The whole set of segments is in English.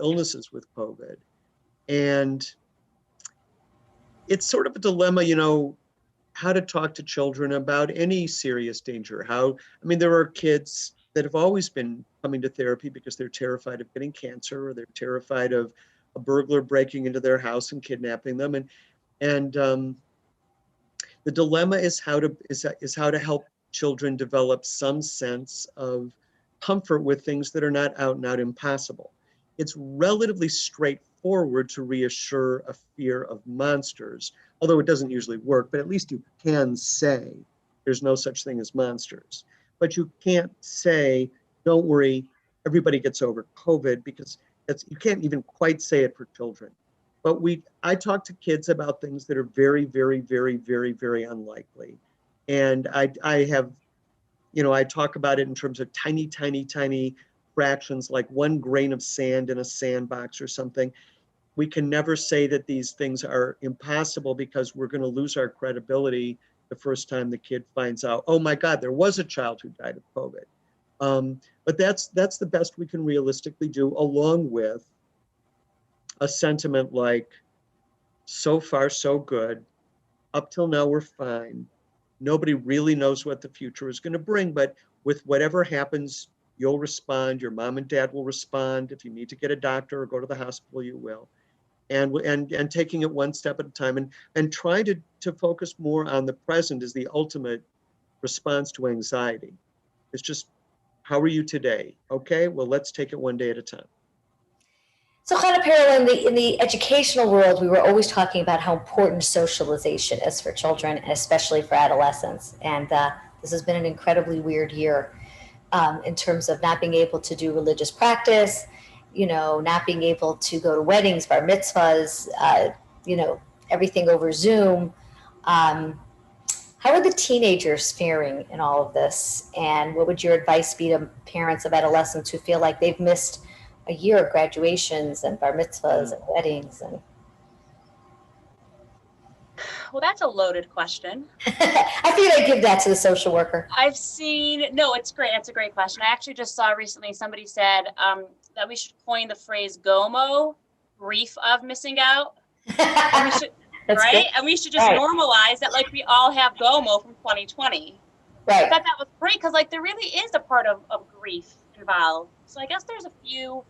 illnesses with COVID. And it's sort of a dilemma, you know, how to talk to children about any serious danger. I mean, there are kids that have always been coming to therapy because they're terrified of getting cancer, or they're terrified of a burglar breaking into their house and kidnapping them. And the dilemma is how to help children develop some sense of comfort with things that are not out and out impossible. It's relatively straightforward to reassure a fear of monsters, although it doesn't usually work, but at least you can say there's no such thing as monsters. But you can't say, don't worry, everybody gets over COVID, because you can't even quite say it for children. But I talk to kids about things that are very, very, very, very, very unlikely. And I have, you know, I talk about it in terms of tiny, tiny, tiny fractions, like 1 grain of sand in a sandbox or something. We can never say that these things are impossible, because we're going to lose our credibility the first time the kid finds out, oh my God, there was a child who died of COVID. But that's the best we can realistically do, along with a sentiment like, so far so good, up till now we're fine. Nobody really knows what the future is going to bring, but with whatever happens, you'll respond. Your mom and dad will respond. If you need to get a doctor or go to the hospital, you will. And taking it one step at a time, and trying to focus more on the present is the ultimate response to anxiety. It's just, how are you today? Okay, well, let's take it one day at a time. So kind of parallel in the educational world, we were always talking about how important socialization is for children, and especially for adolescents. And this has been an incredibly weird year in terms of not being able to do religious practice, you know, not being able to go to weddings, bar mitzvahs, you know, everything over Zoom. How are the teenagers faring in all of this? And what would your advice be to parents of adolescents who feel like they've missed a year of graduations and bar mitzvahs and weddings? And well, that's a loaded question. I figured I'd give that to the social worker. No, it's great. That's a great question. I actually just saw recently somebody said that we should coin the phrase GOMO, grief of missing out. And we should, right? Good. And we should just normalize that, like, we all have GOMO from 2020. Right. I thought that was great, because like there really is a part of grief involved. So I guess there's a few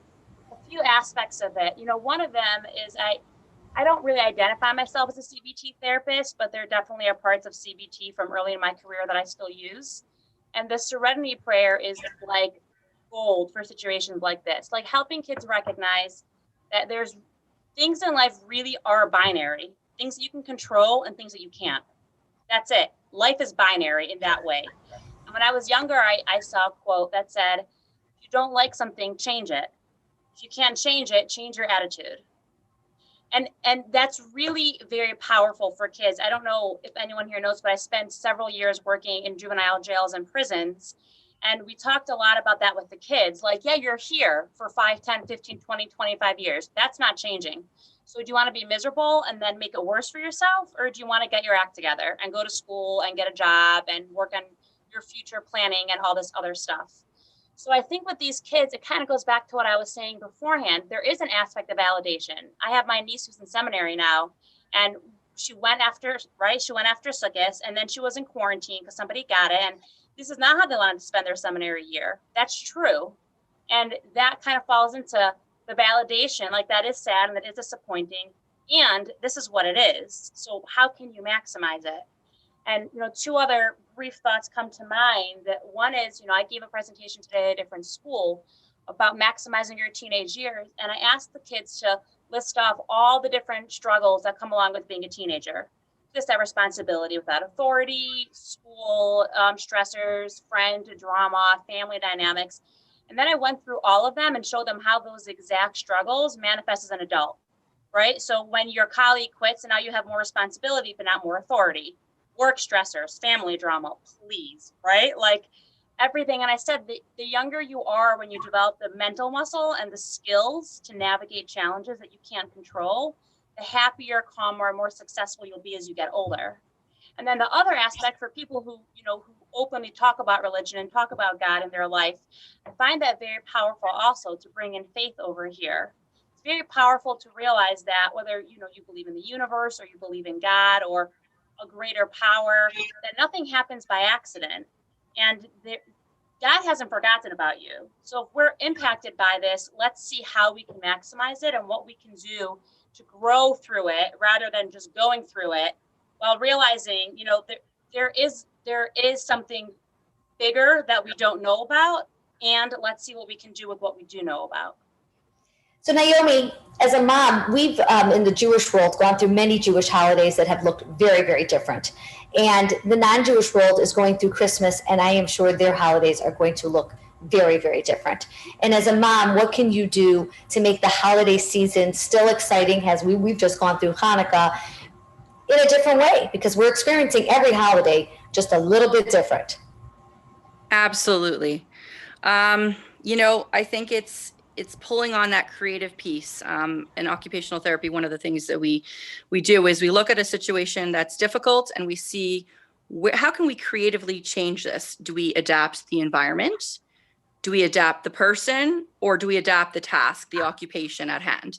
aspects of it. You know, one of them is I don't really identify myself as a CBT therapist, but there definitely are parts of CBT from early in my career that I still use. And the Serenity Prayer is like gold for situations like this, like helping kids recognize that there's things in life really are binary, things that you can control and things that you can't. That's it. Life is binary in that way. And when I was younger, I saw a quote that said, if you don't like something, change it. If you can't change it, change your attitude. And that's really very powerful for kids. I don't know if anyone here knows, but I spent several years working in juvenile jails and prisons. And we talked a lot about that with the kids. Like, yeah, you're here for 5, 10, 15, 20, 25 years. That's not changing. So do you want to be miserable and then make it worse for yourself? Or do you want to get your act together and go to school and get a job and work on your future planning and all this other stuff? So I think with these kids, it kind of goes back to what I was saying beforehand. There is an aspect of validation. I have my niece who's in seminary now, and she went after Sukkot, and then she was in quarantine because somebody got it. And this is not how they wanted to spend their seminary year. That's true. And that kind of falls into the validation. Like, that is sad and that is disappointing. And this is what it is. So how can you maximize it? And, you know, 2 other brief thoughts come to mind. That one is, you know, I gave a presentation today at a different school about maximizing your teenage years. And I asked the kids to list off all the different struggles that come along with being a teenager. Just that responsibility without authority, school stressors, friend drama, family dynamics. And then I went through all of them and showed them how those exact struggles manifest as an adult, right? So when your colleague quits and now you have more responsibility, but not more authority. Work stressors, family drama, please, right? Like everything. And I said, the younger you are when you develop the mental muscle and the skills to navigate challenges that you can't control, the happier, calmer, more successful you'll be as you get older. And then the other aspect for people who, who openly talk about religion and talk about God in their life, I find that very powerful also to bring in faith over here. It's very powerful to realize that whether, you believe in the universe or you believe in God or a greater power, that nothing happens by accident. And God hasn't forgotten about you. So if we're impacted by this, let's see how we can maximize it and what we can do to grow through it rather than just going through it, while realizing, there is something bigger that we don't know about, and let's see what we can do with what we do know about. So Naomi, as a mom, we've in the Jewish world gone through many Jewish holidays that have looked very, very different. And the non-Jewish world is going through Christmas, and I am sure their holidays are going to look very, very different. And as a mom, what can you do to make the holiday season still exciting, as we've just gone through Hanukkah, in a different way? Because we're experiencing every holiday just a little bit different. Absolutely. I think it's pulling on that creative piece. In occupational therapy, one of the things that we do is we look at a situation that's difficult and we see how can we creatively change this? Do we adapt the environment? Do we adapt the person, or do we adapt the task, the occupation at hand?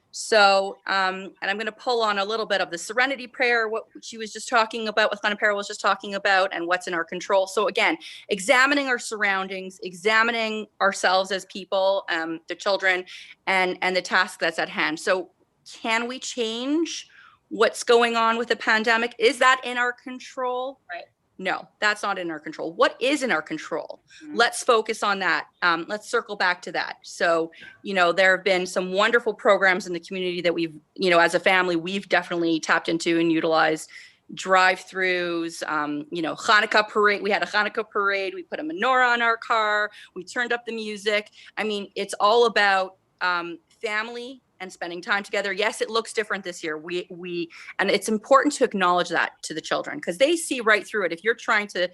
So, and I'm going to pull on a little bit of the serenity prayer, what she was just talking about, what Hannah Perrill was just talking about, and what's in our control. So again, examining our surroundings, examining ourselves as people, the children, and the task that's at hand. So can we change what's going on with the pandemic? Is that in our control? Right. No, that's not in our control. What is in our control? Mm-hmm. Let's focus on that. Let's circle back to that. So, there have been some wonderful programs in the community that we've, as a family, we've definitely tapped into and utilized. Drive-throughs, Hanukkah parade. We had a Hanukkah parade. We put a menorah on our car. We turned up the music. I mean, it's all about family and spending time together. Yes, it looks different this year. And it's important to acknowledge that to the children, because they see right through it. If you're trying to,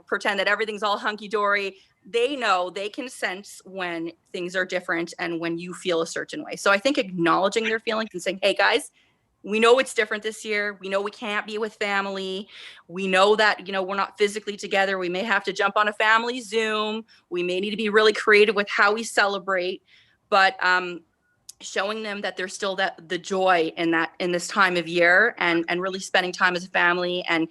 pretend that everything's all hunky-dory, they know, they can sense when things are different and when you feel a certain way. So I think acknowledging their feelings and saying, hey guys, we know it's different this year. We know we can't be with family. We know that, we're not physically together. We may have to jump on a family Zoom. We may need to be really creative with how we celebrate, but, showing them that there's still the joy in this time of year, and really spending time as a family and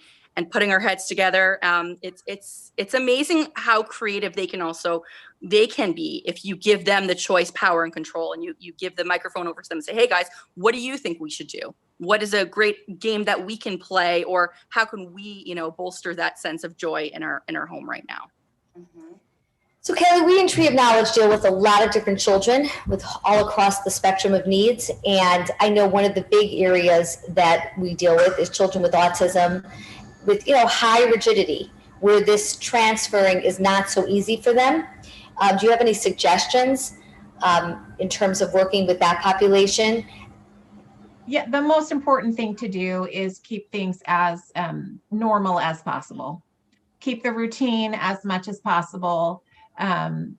putting our heads together. It's amazing how creative they can be if you give them the choice, power, and control, and you give the microphone over to them and say, hey guys, what do you think we should do? What is a great game that we can play, or how can we, bolster that sense of joy in our home right now? Mm-hmm. So Kelly, we in Tree of Knowledge deal with a lot of different children with all across the spectrum of needs. And I know one of the big areas that we deal with is children with autism, with, high rigidity, where this transferring is not so easy for them. Do you have any suggestions in terms of working with that population? Yeah, the most important thing to do is keep things as normal as possible. Keep the routine as much as possible. That's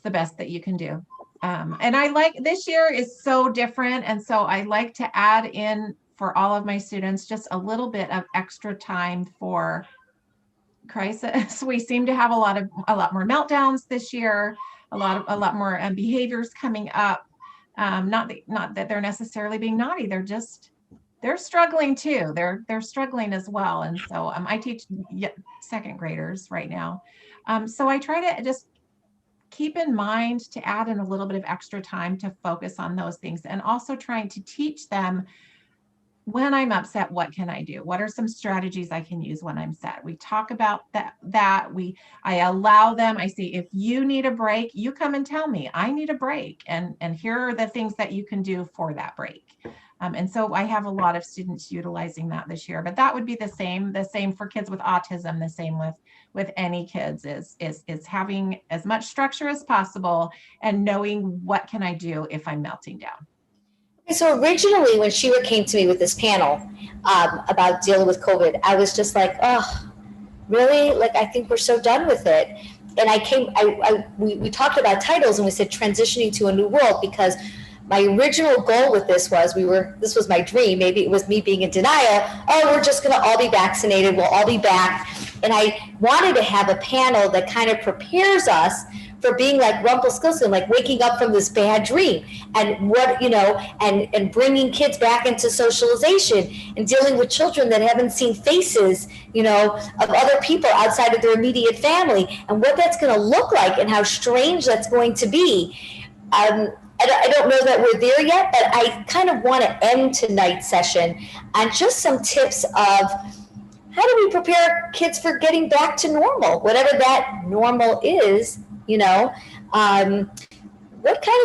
the best that you can do. And I like, this year is so different. And so I like to add in for all of my students, just a little bit of extra time for crisis. We seem to have a lot more meltdowns this year, a lot more behaviors coming up. Not that they're necessarily being naughty. They're struggling too. They're struggling as well. And so I teach second graders right now. So I try to just keep in mind to add in a little bit of extra time to focus on those things, and also trying to teach them, when I'm upset, what can I do? What are some strategies I can use when I'm sad? We talk about that. I allow them, I say, if you need a break, you come and tell me I need a break. And here are the things that you can do for that break. And so I have a lot of students utilizing that this year, but that would be the same for kids with autism, the same with any kids is having as much structure as possible and knowing what can I do if I'm melting down. Okay, so originally when Sheila came to me with this panel about dealing with COVID, I was just like, oh, really? Like, I think we're so done with it. And we talked about titles, and we said transitioning to a new world, because my original goal with this was this was my dream. Maybe it was me being in denial. Oh, we're just going to all be vaccinated. We'll all be back. And I wanted to have a panel that kind of prepares us for being like Rumpelstiltskin, like waking up from this bad dream and what, and bringing kids back into socialization and dealing with children that haven't seen faces, of other people outside of their immediate family and what that's going to look like and how strange that's going to be. I don't know that we're there yet, but I kind of want to end tonight's session on just some tips of how do we prepare kids for getting back to normal, whatever that normal is, what kind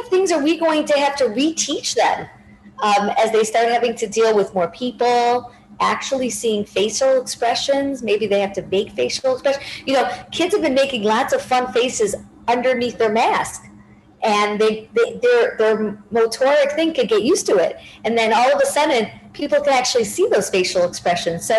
of things are we going to have to reteach them as they start having to deal with more people, actually seeing facial expressions? Maybe they have to make facial expressions. Kids have been making lots of fun faces underneath their mask. And their motoric thing could get used to it. And then all of a sudden, people can actually see those facial expressions. So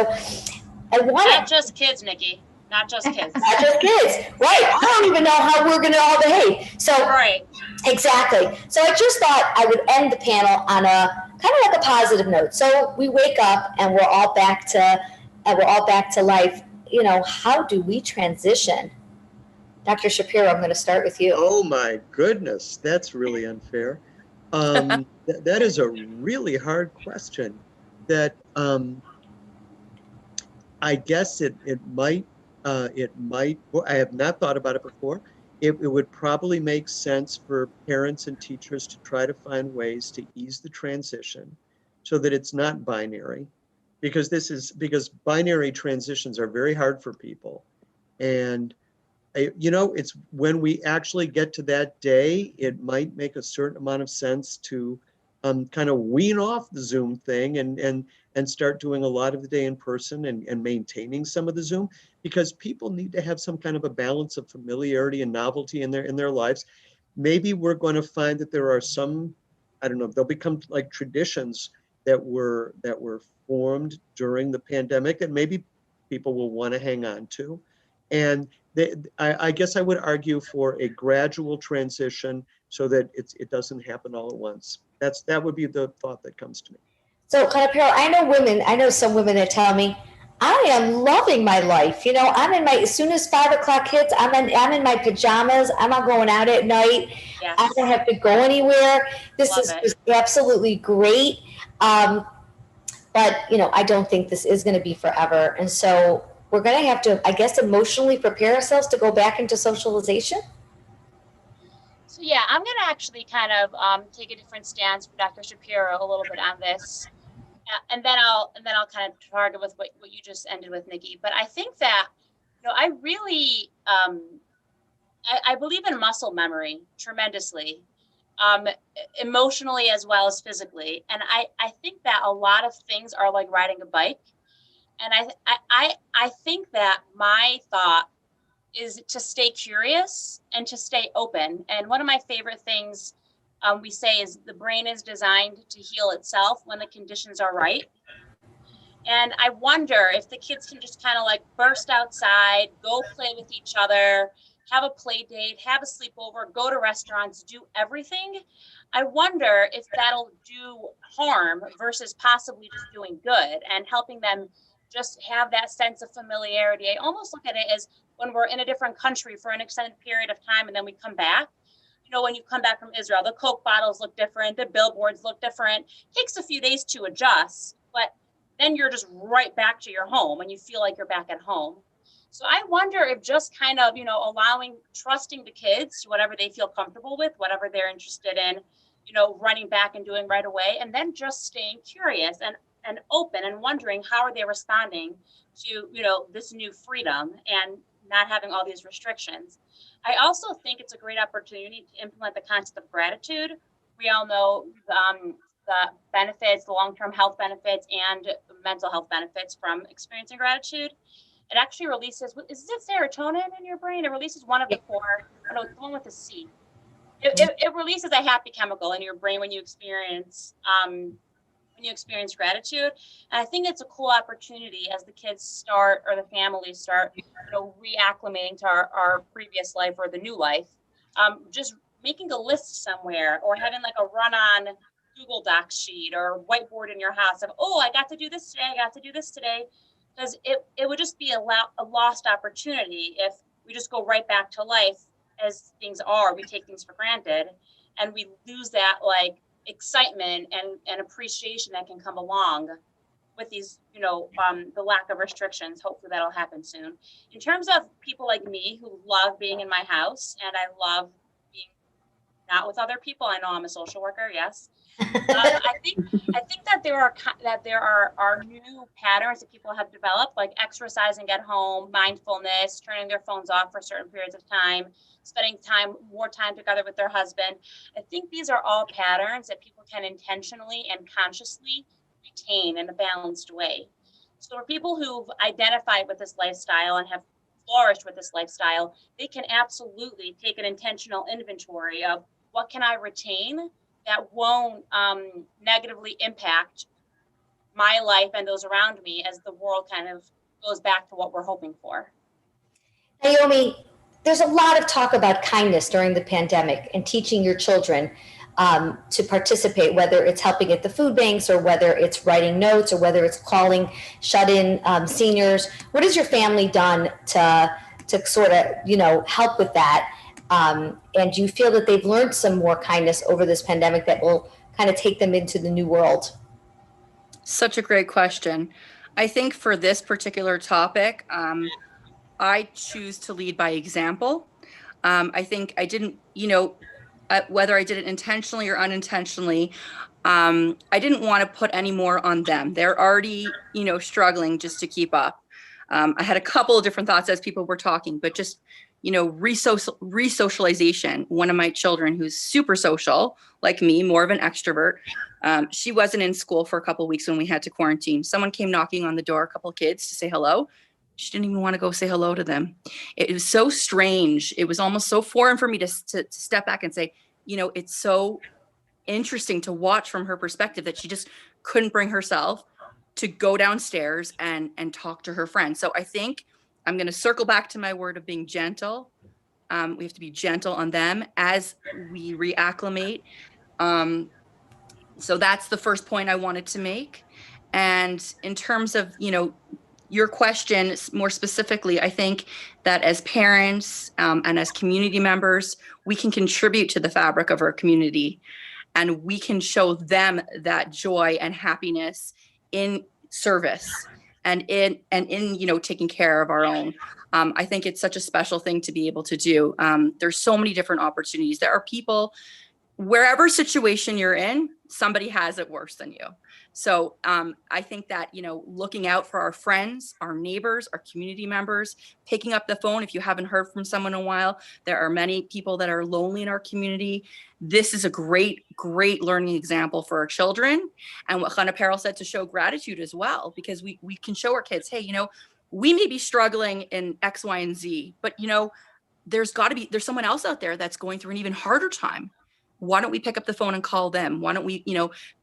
I want Not just kids, Nikki. Not just kids. Not just kids. Right. I don't even know how we're going to all behave. So Right. Exactly. So I just thought I would end the panel on a kind of like a positive note. So we wake up and we're all back to life. How do we transition? Dr. Shapiro, I'm going to start with you. Oh my goodness, that's really unfair. That is a really hard question that I guess it might, well, I have not thought about it before. It would probably make sense for parents and teachers to try to find ways to ease the transition so that it's not binary, because binary transitions are very hard for people. And it's when we actually get to that day, it might make a certain amount of sense to kind of wean off the Zoom thing and start doing a lot of the day in person and maintaining some of the Zoom, because people need to have some kind of a balance of familiarity and novelty in their lives. Maybe we're going to find that there are some, I don't know, they'll become like traditions that were formed during the pandemic, and maybe people will want to hang on to. And I guess I would argue for a gradual transition so that it doesn't happen all at once. That would be the thought that comes to me. So, Carol, I know some women that tell me, I am loving my life. As soon as 5 o'clock hits, I'm in my pajamas. I'm not going out at night. Yes. I don't have to go anywhere. This is just absolutely great. But, I don't think this is going to be forever. And so we're going to have to, I guess, emotionally prepare ourselves to go back into socialization. So yeah, I'm going to actually kind of take a different stance for Dr. Shapiro a little bit on this, and then I'll kind of target with what you just ended with, Nikki. But I think that I really I believe in muscle memory tremendously, emotionally as well as physically, and I think that a lot of things are like riding a bike. And I think that my thought is to stay curious and to stay open. And one of my favorite things we say is the brain is designed to heal itself when the conditions are right. And I wonder if the kids can just kind of like burst outside, go play with each other, have a play date, have a sleepover, go to restaurants, do everything. I wonder if that'll do harm versus possibly just doing good and helping them just have that sense of familiarity. I almost look at it as when we're in a different country for an extended period of time and then we come back. When you come back from Israel, the Coke bottles look different, the billboards look different. It takes a few days to adjust, but then you're just right back to your home and you feel like you're back at home. So I wonder if just kind of, trusting the kids, whatever they feel comfortable with, whatever they're interested in, running back and doing right away, and then just staying curious and open and wondering how are they responding to, this new freedom and not having all these restrictions. I also think it's a great opportunity to implement the concept of gratitude. We all know the benefits, the long-term health benefits and mental health benefits from experiencing gratitude. It actually releases, is it serotonin in your brain? It releases one of the four, no, it's the one with the C. It releases a happy chemical in your brain when you experience gratitude. And I think it's a cool opportunity as the kids start, or the families start, reacclimating to our previous life or the new life. Just making a list somewhere or having like a run on Google Docs sheet or whiteboard in your house of, oh, I got to do this today, I got to do this today. Because it would just be a lost opportunity if we just go right back to life as things are. We take things for granted and we lose that like excitement and appreciation that can come along with these, the lack of restrictions. Hopefully that'll happen soon. In terms of people like me who love being in my house and I love being not with other people. I know I'm a social worker. Yes. I think that there are new patterns that people have developed, like exercising at home, mindfulness, turning their phones off for certain periods of time, spending more time together with their husband. I think these are all patterns that people can intentionally and consciously retain in a balanced way. So for people who've identified with this lifestyle and have flourished with this lifestyle, they can absolutely take an intentional inventory of what can I retain that won't negatively impact my life and those around me as the world kind of goes back to what we're hoping for. Naomi, there's a lot of talk about kindness during the pandemic and teaching your children to participate, whether it's helping at the food banks or whether it's writing notes or whether it's calling shut-in seniors. What has your family done to sort of, help with that? And do you feel that they've learned some more kindness over this pandemic that will kind of take them into the new world? Such a great question. I think for this particular topic, I choose to lead by example. I think I didn't, whether I did it intentionally or unintentionally, I didn't want to put any more on them. They're already, struggling just to keep up. I had a couple of different thoughts as people were talking, but just resocialization. One of my children who's super social, like me, more of an extrovert, she wasn't in school for a couple of weeks when we had to quarantine. Someone came knocking on the door, a couple of kids, to say hello. She didn't even want to go say hello to them. It was so strange. It was almost so foreign for me to step back and say, it's so interesting to watch from her perspective that she just couldn't bring herself to go downstairs and talk to her friends. So I think I'm going to circle back to my word of being gentle. We have to be gentle on them as we reacclimate. So that's the first point I wanted to make. And in terms of, your question more specifically, I think that as parents and as community members, we can contribute to the fabric of our community, and we can show them that joy and happiness in service and in taking care of our own. I think it's such a special thing to be able to do. There's so many different opportunities. There are people, wherever situation you're in, somebody has it worse than you. So I think that, looking out for our friends, our neighbors, our community members, picking up the phone if you haven't heard from someone in a while. There are many people that are lonely in our community. This is a great, great learning example for our children. And what Chana Peril said, to show gratitude as well, because we can show our kids, hey, we may be struggling in X, Y, and Z, but, there's someone else out there that's going through an even harder time. Why don't we pick up the phone and call them? Why don't we,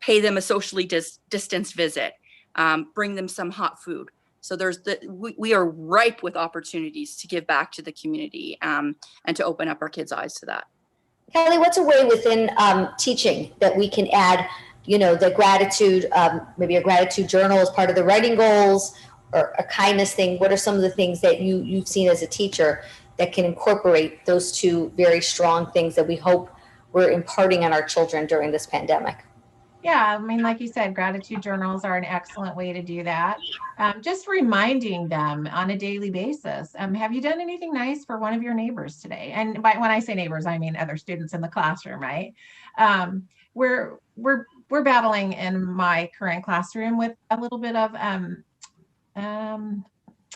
pay them a socially distanced visit, bring them some hot food? So we are ripe with opportunities to give back to the community and to open up our kids' eyes to that. Kelly, what's a way within teaching that we can add, the gratitude, maybe a gratitude journal as part of the writing goals, or a kindness thing? What are some of the things that you've seen as a teacher that can incorporate those two very strong things that we hope we're imparting on our children during this pandemic? Yeah, like you said, gratitude journals are an excellent way to do that. Just reminding them on a daily basis. Have you done anything nice for one of your neighbors today? And when I say neighbors, I mean other students in the classroom, right? We're battling in my current classroom with a little bit of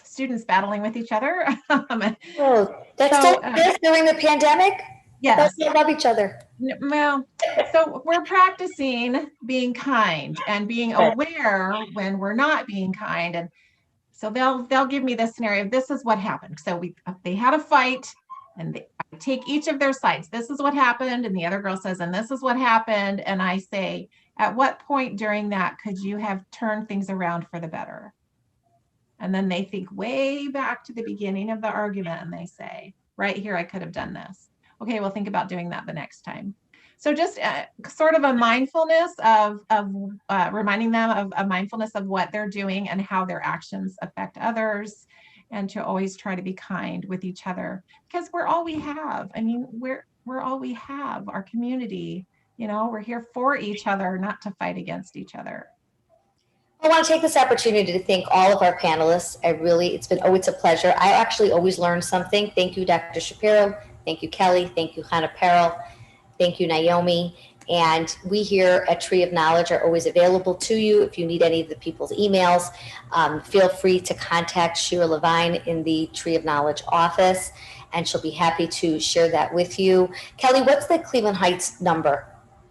students battling with each other. Oh, that's so good during the pandemic. Yes. They love each other. Well, so we're practicing being kind and being aware when we're not being kind. And so they'll give me this scenario. This is what happened. So they had a fight, and I take each of their sides. This is what happened. And the other girl says, and this is what happened. And I say, at what point during that could you have turned things around for the better? And then they think way back to the beginning of the argument, and they say, right here, I could have done this. okay, we'll think about doing that the next time. So just sort of a mindfulness of reminding them of a mindfulness of what they're doing and how their actions affect others, and to always try to be kind with each other, because we're all we have. I mean, we're all we have, our community. You know, we're here for each other, not to fight against each other. I want to take this opportunity to thank all of our panelists. It's a pleasure. I actually always learn something. Thank you, Dr. Shapiro. Thank you, Kelly. Thank you, Hannah Perrell. Thank you, Naomi. And we here at Tree of Knowledge are always available to you. If you need any of the people's emails, feel free to contact Shira Levine in the Tree of Knowledge office, and she'll be happy to share that with you. Kelly, what's the Cleveland Heights number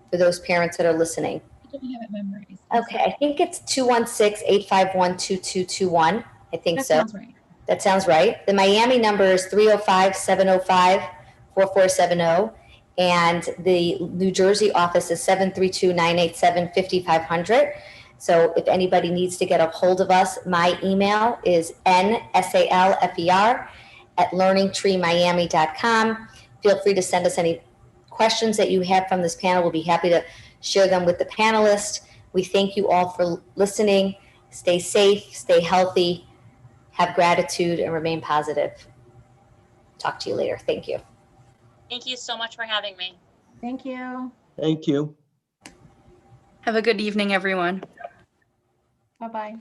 for those parents that are listening? I don't have it memorized. Okay, I think it's 216-851-2221. I think That so. sounds right. That sounds right. The Miami number is 305-705-4470. And the New Jersey office is 732-987-5500. So if anybody needs to get a hold of us, my email is nsalfer@learningtreemiami.com. Feel free to send us any questions that you have from this panel. We'll be happy to share them with the panelists. We thank you all for listening. Stay safe, stay healthy, have gratitude, and remain positive. Talk to you later. Thank you. Thank you so much for having me. Thank you. Thank you. Have a good evening, everyone. Bye-bye.